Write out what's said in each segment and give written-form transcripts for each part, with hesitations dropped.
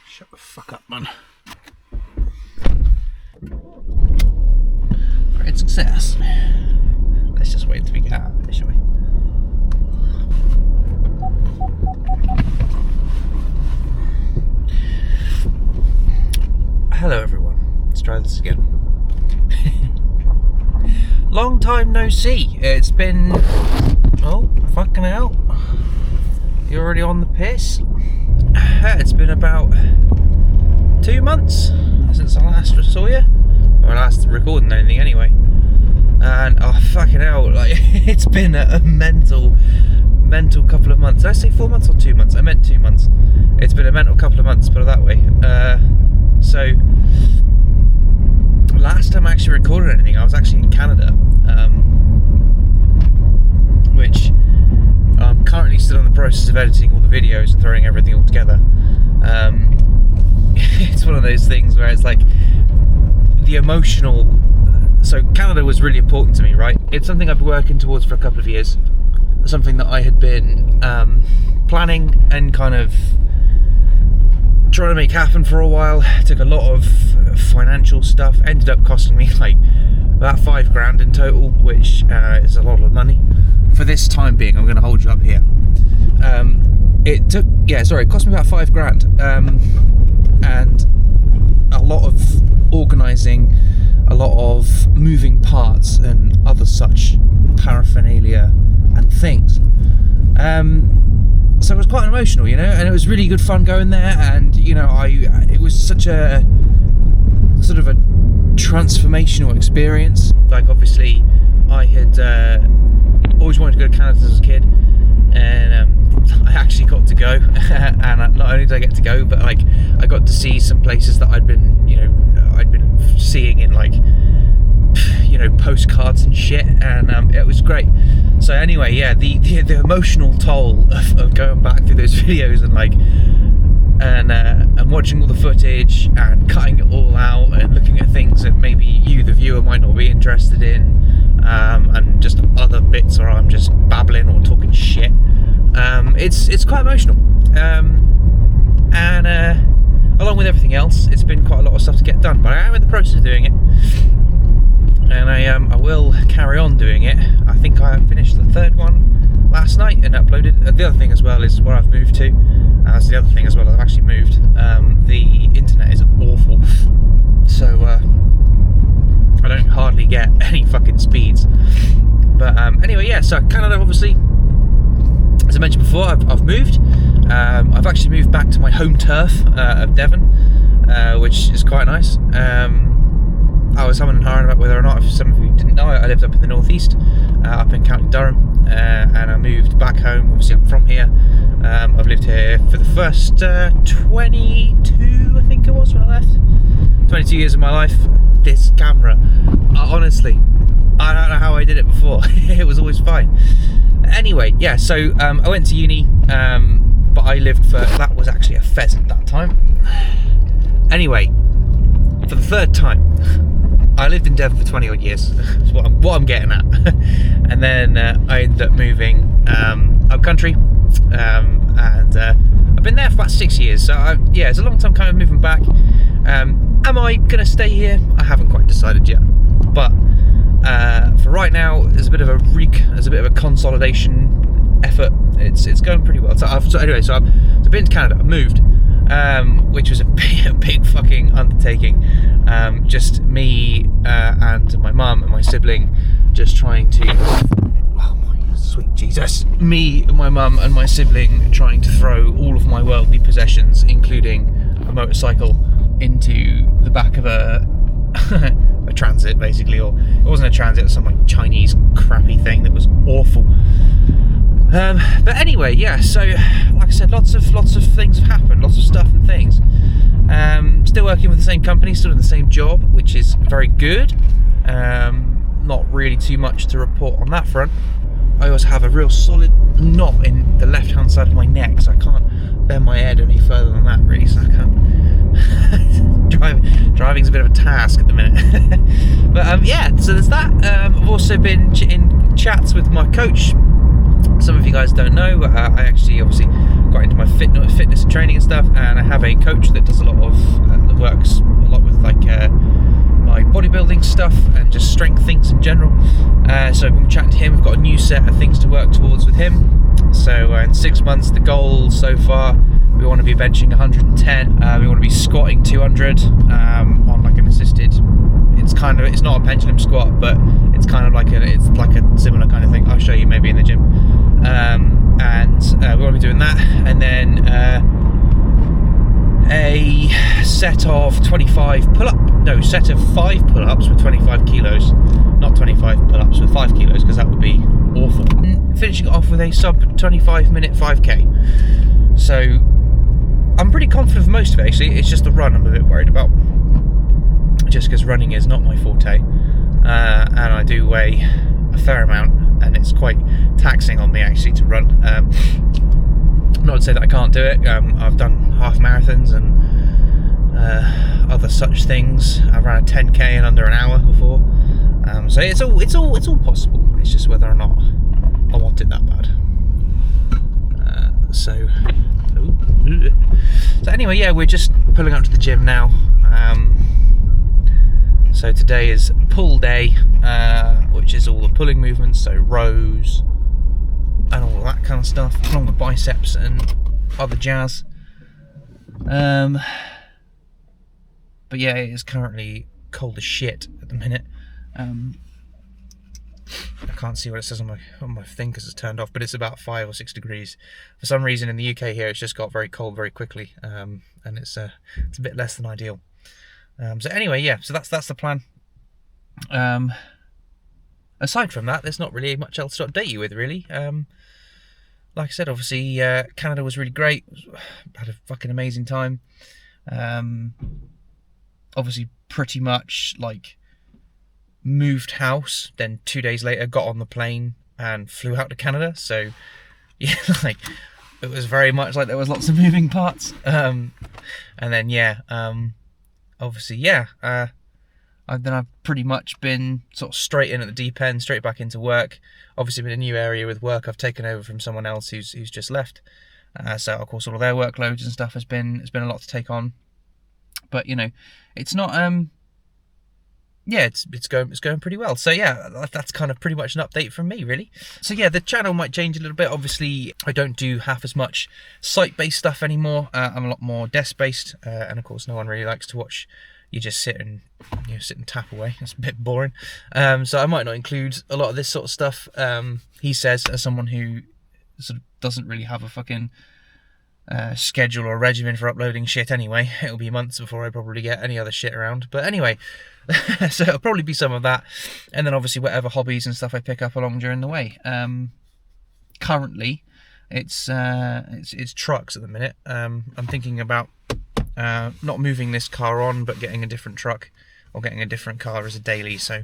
Shut the fuck up, man. Great success. Let's just wait until we get out of there, shall we? Hello everyone, let's try this again. Long time no see. It's been... oh, fucking hell. You're already on the piss? It's been about 2 months since I last saw you. Or last recording anything anyway. And, oh fucking hell, like, it's been a mental couple of months. Did I say 4 months or 2 months? I meant 2 months. It's been a mental couple of months, put it that way. So, last time I actually recorded anything, I was actually in Canada, which I'm currently still in the process of editing all the videos and throwing everything all together. It's one of those things where it's like the emotional. So Canada was really important to me, right? It's something I've been working towards for a couple of years. Something that I had been planning and kind of trying to make happen for a while. It took a lot of financial stuff. Ended up costing me like about $5,000 in total, which is a lot of money. For this time being, I'm going to hold you up here. It cost me about $5,000, and a lot of organising, a lot of moving parts and other such paraphernalia and things. So it was quite emotional, you know, and it was really good fun going there. And you know, it was such a sort of a transformational experience. Like, obviously, I had always wanted to go to Canada as a kid, and I actually got to go. And not only did I get to go, but like I got to see some places that I'd been seeing in, like, you know, postcards and shit, and it was great. So anyway, yeah, the emotional toll of going back through those videos and watching all the footage and cutting it all out and looking at things that maybe you, the viewer, might not be interested in, and just other bits where I'm just babbling or talking shit. It's quite emotional, and along with everything else, it's been quite a lot of stuff to get done. But I am in the process of doing it. And I will carry on doing it. I think I finished the third one last night and uploaded. The other thing as well is where I've moved to. That's the other thing as well. I've actually moved. The internet is awful, so I don't hardly get any fucking speeds. But anyway, yeah. So Canada, obviously, as I mentioned before, I've moved. I've actually moved back to my home turf of Devon, which is quite nice. I was humming and hawing about whether or not, if some of you didn't know, I lived up in the northeast, up in County Durham, and I moved back home. Obviously, I'm from here. I've lived here for the first 22, I think it was, when I left. 22 years of my life. This camera, honestly, I don't know how I did it before. It was always fine. Anyway, yeah, so I went to uni, but I lived for, that was actually a pheasant that time. Anyway, for the third time, I lived in Devon for 20 odd years. That's what I'm getting at. And then I ended up moving up country, and I've been there for about 6 years. So yeah, it's a long time coming, moving back. Am I gonna stay here? I haven't quite decided yet. But for right now, there's a bit of a consolidation effort. It's going pretty well. So I've been to Canada. I've moved. Which was a big fucking undertaking. Just me and my mum and my sibling just trying to... oh my sweet Jesus. Me, my mum and my sibling trying to throw all of my worldly possessions, including a motorcycle, into the back of a transit, basically. Or it wasn't a transit, it was some like Chinese crappy thing that was awful. But anyway, yeah, so like I said, lots of things have happened, lots of stuff and things. Still working with the same company, still in the same job, which is very good. Not really too much to report on that front. I also have a real solid knot in the left hand side of my neck, so I can't bend my head any further than that, really, so I can't driving's a bit of a task at the minute. But yeah, so there's that. I've also been in chats with my coach Some of you guys don't know, I actually obviously got into my fitness and training and stuff, and I have a coach that does a lot of that works a lot with like my bodybuilding stuff and just strength things in general. So I've been chatting to him. We've got a new set of things to work towards with him. So in 6 months, the goal so far, we want to be benching 110. We want to be squatting 200 on like an assisted. It's not a pendulum squat, but it's kind of like a similar kind of thing. I'll show you maybe in the gym. And we want to be doing that, and then a set of 5 pull-ups with 25 kilos, not 25 pull-ups with 5 kilos, because that would be awful. And finishing it off with a sub 25 minute 5k. So I'm pretty confident for most of it actually. It's just the run I'm a bit worried about, just because running is not my forte, and I do weigh a fair amount, and it's quite taxing on me actually to run. Not to say that I can't do it. I've done half marathons and other such things. I ran a 10k in under an hour before, so it's all possible. It's just whether or not I want it that bad. So anyway, yeah, we're just pulling up to the gym now. So today is pull day, which is all the pulling movements, so rows and all that kind of stuff, along with biceps and other jazz. But yeah, it is currently cold as shit at the minute. I can't see what it says on my thing because it's turned off, but it's about 5 or 6 degrees. For some reason in the UK here, it's just got very cold very quickly, and it's a bit less than ideal. So anyway, yeah, so that's the plan. Aside from that, there's not really much else to update you with, really. Like I said, obviously, Canada was really great. Had a fucking amazing time. Obviously, pretty much, like, moved house, then 2 days later got on the plane and flew out to Canada. So, yeah, like, it was very much like there was lots of moving parts. And then, yeah, obviously, yeah, I've pretty much been sort of straight in at the deep end, straight back into work. Obviously, been a new area with work. I've taken over from someone else who's just left. So of course, all of their workloads and stuff has been a lot to take on. But you know, it's not. Yeah, it's going pretty well. So yeah, that's kind of pretty much an update from me, really. So yeah, the channel might change a little bit. Obviously, I don't do half as much site-based stuff anymore. I'm a lot more desk-based, and of course, no one really likes to watch you just sit and tap away. That's a bit boring. So I might not include a lot of this sort of stuff. He says, as someone who sort of doesn't really have a fucking schedule or regimen for uploading shit anyway, it'll be months before I probably get any other shit around. But anyway, so it'll probably be some of that, and then obviously whatever hobbies and stuff I pick up along during the way. Currently, it's trucks at the minute. I'm thinking about not moving this car on, but getting a different truck or getting a different car as a daily. So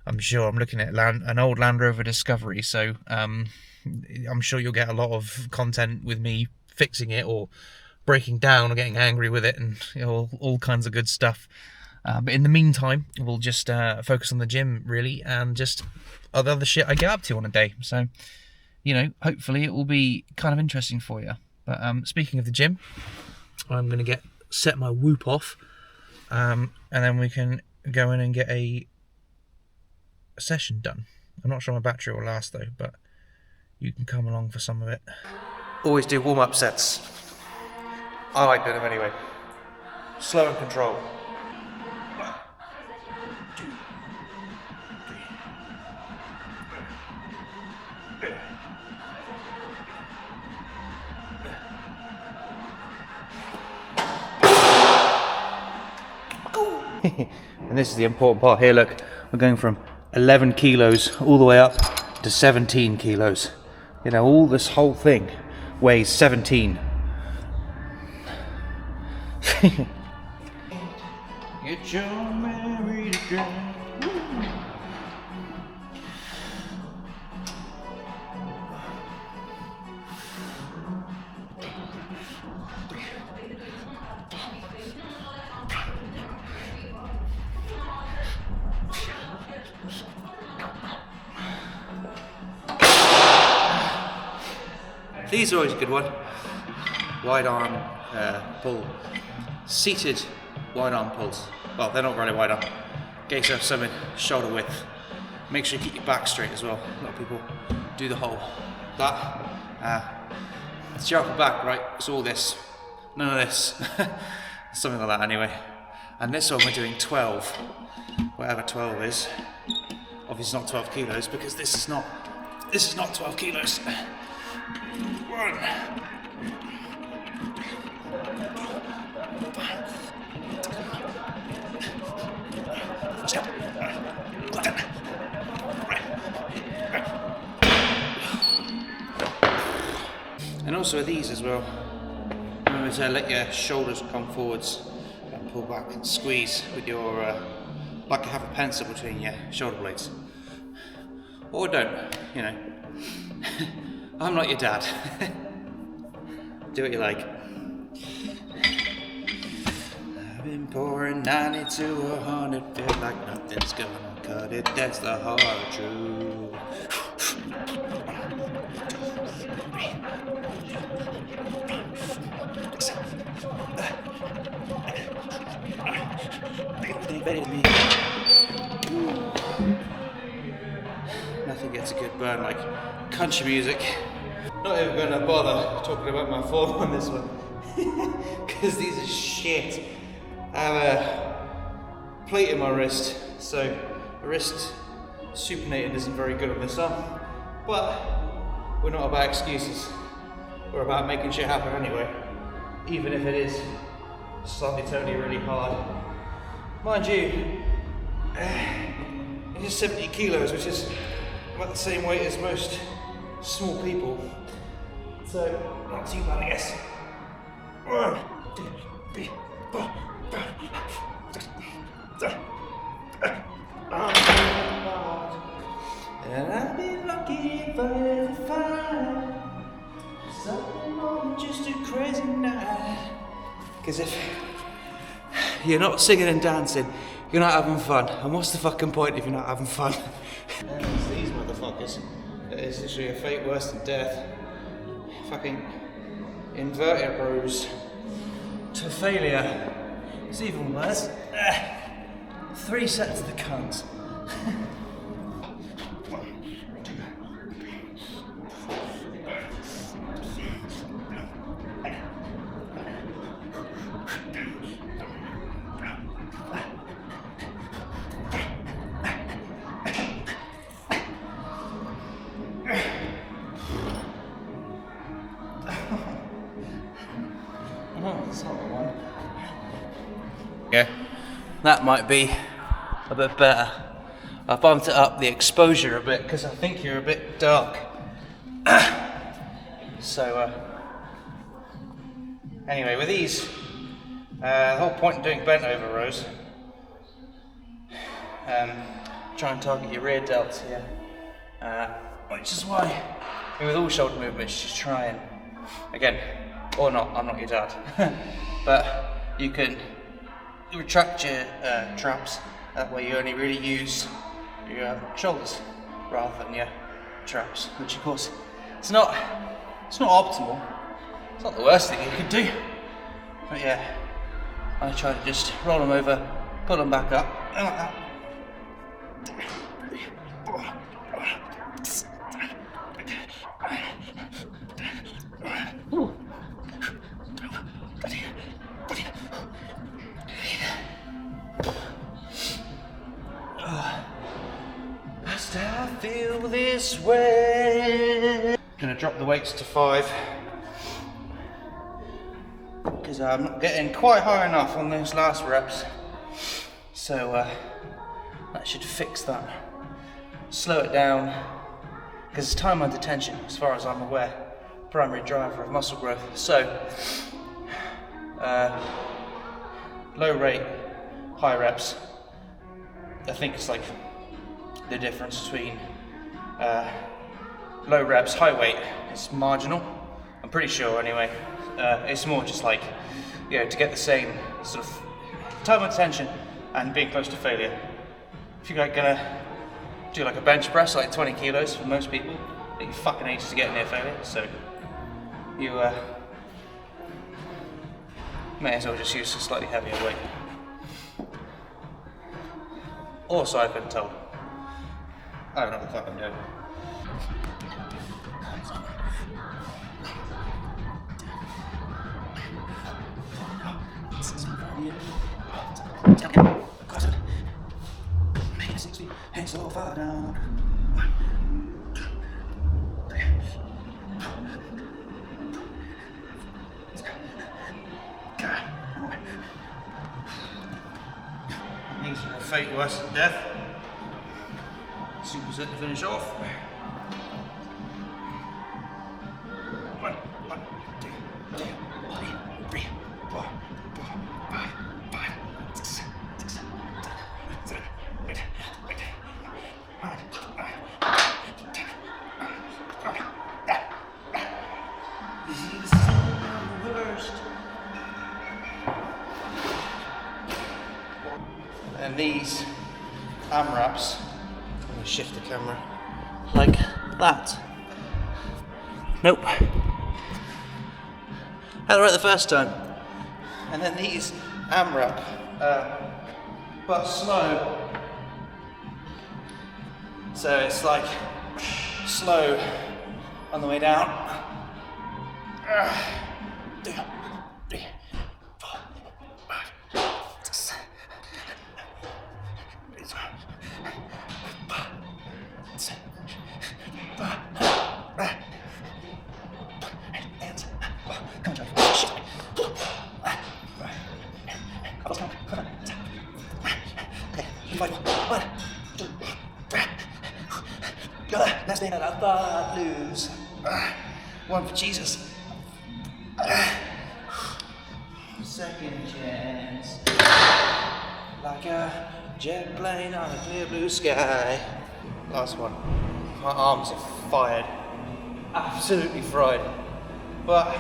I'm sure I'm looking at an old Land Rover Discovery. So I'm sure you'll get a lot of content with me fixing it or breaking down or getting angry with it, and you know, all kinds of good stuff. But in the meantime, we'll just focus on the gym, really, and just other shit I get up to on a day. So, you know, hopefully it will be kind of interesting for you. But speaking of the gym, I'm going to set my Whoop off, and then we can go in and get a session done. I'm not sure my battery will last, though, but you can come along for some of it. Always do warm-up sets. I like doing them anyway. Slow and controlled. And this is the important part here, look, we're going from 11 kilos all the way up to 17 kilos. You know, all this whole thing weighs 17. Get your married girl. These are always a good one. Wide arm pull. Seated wide arm pulls. Well, they're not really wide arm. Get yourself something shoulder width. Make sure you keep your back straight as well. A lot of people do the whole that. It's your upper back, right? It's all this. None of this. Something like that anyway. And this one we're doing 12. Whatever 12 is. Obviously not 12 kilos because this is not 12 kilos. 1. And also these as well. Remember to let your shoulders come forwards and pull back and squeeze with your, like you have a pencil between your shoulder blades. Or don't, you know. I'm not your dad. Do what you like. I've been pouring 90 to 100, feel like nothing's gonna cut it. That's the hard truth. Nothing gets a good burn like country music. Not even gonna bother talking about my form on this one because these are shit. I have a plate in my wrist, so the wrist supinated isn't very good on this arm. But we're not about excuses. We're about making shit happen anyway, even if it is slightly totally really hard. Mind you, it is 70 kilos, which is about the same weight as most small people. So, not too bad, I guess. 1, 2, 3, 4, 5. And I'd be lucky if I ever find something more than just a crazy night. Because if you're not singing and dancing, you're not having fun. And what's the fucking point if you're not having fun? And it's these motherfuckers. It's literally a fate worse than death. Fucking inverted rows to failure. It's even worse. 3 sets of the cunts. 1, 2, 3. Yeah, that might be a bit better. I bumped it up the exposure a bit because I think you're a bit dark. So anyway, with these, the whole point of doing bent over rows, try and target your rear delts here, which is why with all shoulder movements just try and, again, or not, I'm not your dad, but you can retract your traps. That way you only really use your shoulders rather than your traps, which of course it's not optimal. It's not the worst thing you could do, but yeah, I try to just roll them over, pull them back up, and like that. I feel this way. Gonna drop the weights to 5 because I'm not getting quite high enough on those last reps. So that should fix that. Slow it down because it's time under tension, as far as I'm aware. Primary driver of muscle growth. So low rate, high reps. I think it's like the difference between low reps, high weight is marginal. I'm pretty sure anyway. It's more just like, you know, to get the same sort of time of tension and being close to failure. If you're like gonna do like a bench press, like 20 kilos for most people, it takes fucking ages to get near failure. So you may as well just use a slightly heavier weight. Or so I've been told. I don't know what the fuck I'm doing. So far down. Things are a fate worse than death. Superset to finish off. 1, 2, 3, 4, 5, 6, 7, 8, 9, 10. This is reversed. And these AMRAPs, I'm going to shift the camera like that. Nope. Had it right the first time. And then these AMRAP, but slow. So it's like slow on the way down. 2, 3, 4, 5, 6, Last thing that I thought I'd lose. One for Jesus. Second chance. Like a jet plane on a clear blue sky. Last one. My arms are fired. Absolutely fried. But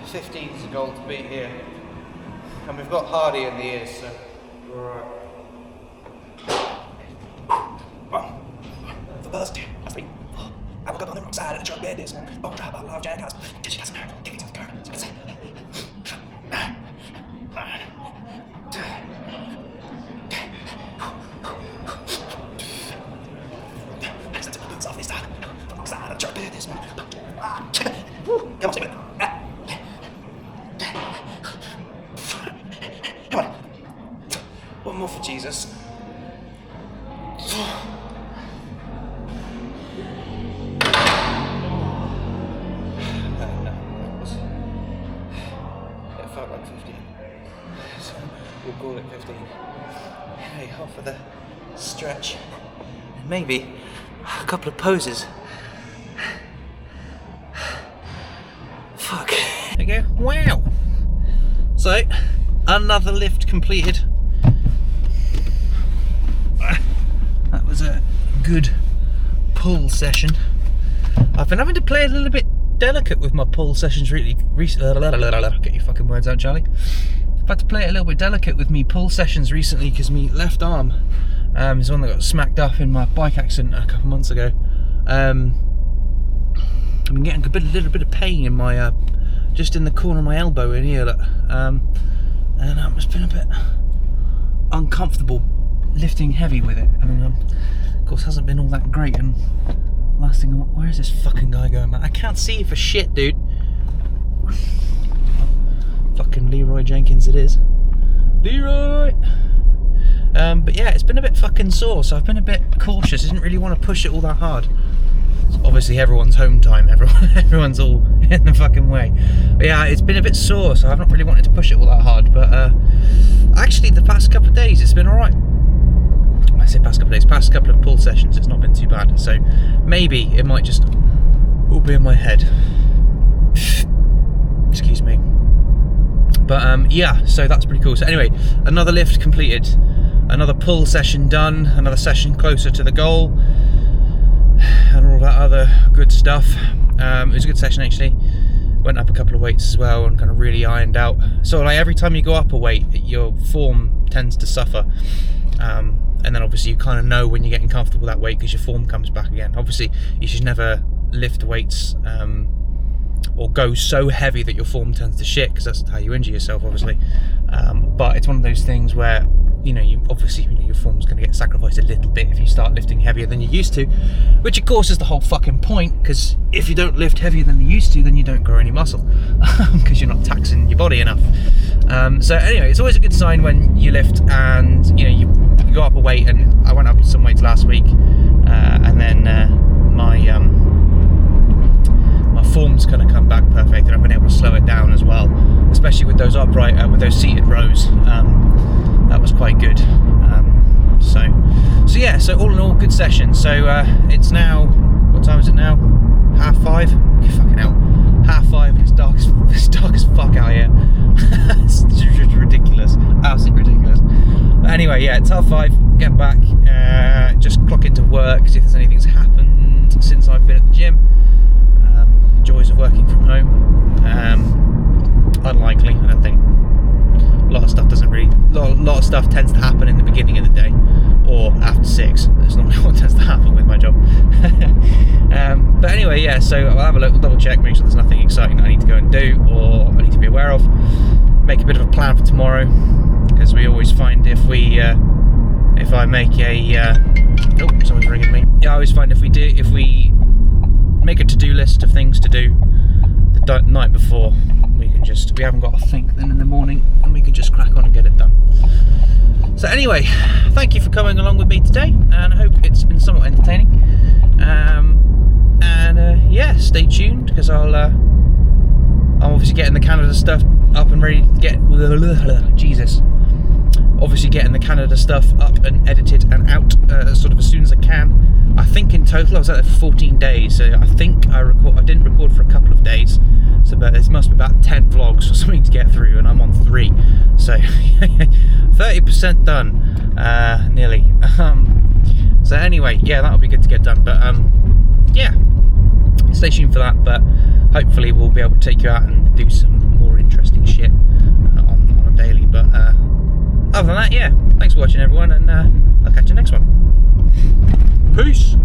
15 is a goal to beat here. And we've got Hardy in the ears, so we're alright. 1. For first, 3, 4. I woke up on the wrong side of the truck bed this morning. Bone dry bottle of Jack House. Did she got some nerve? Take me to the curb. Off this time. The wrong side of the truck bed this morning. Come on, take it. Come on. One more for Jesus. It felt like 15. So we'll call it 15. Hey, off for the stretch. And maybe a couple of poses. Fuck. There you go. Wow. So, another lift completed. That was a good pull session. I've been having to play a little bit delicate with my pull sessions really. Get your fucking words out, Charlie. I've had to play it a little bit delicate with me pull sessions recently because my left arm is the one that got smacked up in my bike accident a couple months ago. I've been getting a little bit of pain in my just in the corner of my elbow in here, look. And it's been a bit uncomfortable lifting heavy with it, and of course hasn't been all that great. And last thing, where is this fucking guy going, man? I can't see you for shit, dude. Fucking Leroy Jenkins it is. Leroy! But yeah, it's been a bit fucking sore, so I've been a bit cautious. I didn't really want to push it all that hard. It's obviously everyone's home time, everyone's all in the fucking way. But yeah, it's been a bit sore, so I've not really wanted to push it all that hard. But actually, the past couple of days, it's been alright. I say past couple of days, past couple of pull sessions, it's not been too bad. So maybe it might just all be in my head. Excuse me. But yeah, so that's pretty cool. So anyway, another lift completed, another pull session done, another session closer to the goal, and all that other good stuff. It was a good session actually. Went up a couple of weights as well and kind of really ironed out. So like every time you go up a weight, your form tends to suffer. And then obviously you kind of know when you're getting comfortable with that weight because your form comes back again. Obviously you should never lift weights or go so heavy that your form turns to shit, because that's how you injure yourself, obviously. But it's one of those things where, you know, your form's going to get sacrificed a little bit if you start lifting heavier than you used to, which of course is the whole fucking point, because if you don't lift heavier than you used to, then you don't grow any muscle, because you're not taxing your body enough. So anyway, it's always a good sign when you lift and, you know, you go up a weight, and I went up some weights last week, and then my form's going to come back perfect, and I've been able to slow it down as well, especially with those upright, with those seated rows. That was quite good. So yeah, so all in all, good session. So it's now, what time is it now? 5:30. Fucking hell, 5:30, and it's dark as fuck out here. It's just ridiculous, absolutely ridiculous. But anyway, yeah, it's 5:30. Get back, just clock into work, see if there's anything's happened since I've been at the gym. Joys of working from home. Unlikely, I don't think. A lot of stuff stuff tends to happen in the beginning of the day or after 6. That's normally what tends to happen with my job. But anyway, yeah, so I'll have a look, we'll double check, make sure there's nothing exciting that I need to go and do or I need to be aware of. Make a bit of a plan for tomorrow, because we always find if I make a oh, someone's ringing me. Yeah, I always find if we make a to-do list of things to do the night before, we haven't got to think then in the morning, and we can just crack on and get it done. So anyway, thank you for coming along with me today, and I hope it's been somewhat entertaining. Yeah, stay tuned, because I'm obviously getting the Canada stuff up and ready to get obviously getting the Canada stuff up and edited and out sort of as soon as I can. I think in total I was out there for 14 days, so I think I didn't record for a couple of days, so there must be about 10 vlogs or something to get through, and I'm on 3, so 30% done, nearly. So anyway, yeah, that'll be good to get done, but yeah, stay tuned for that, but hopefully we'll be able to take you out and do some more interesting shit on a daily. But other than that, yeah, thanks for watching everyone, and I'll catch you next one. Peace.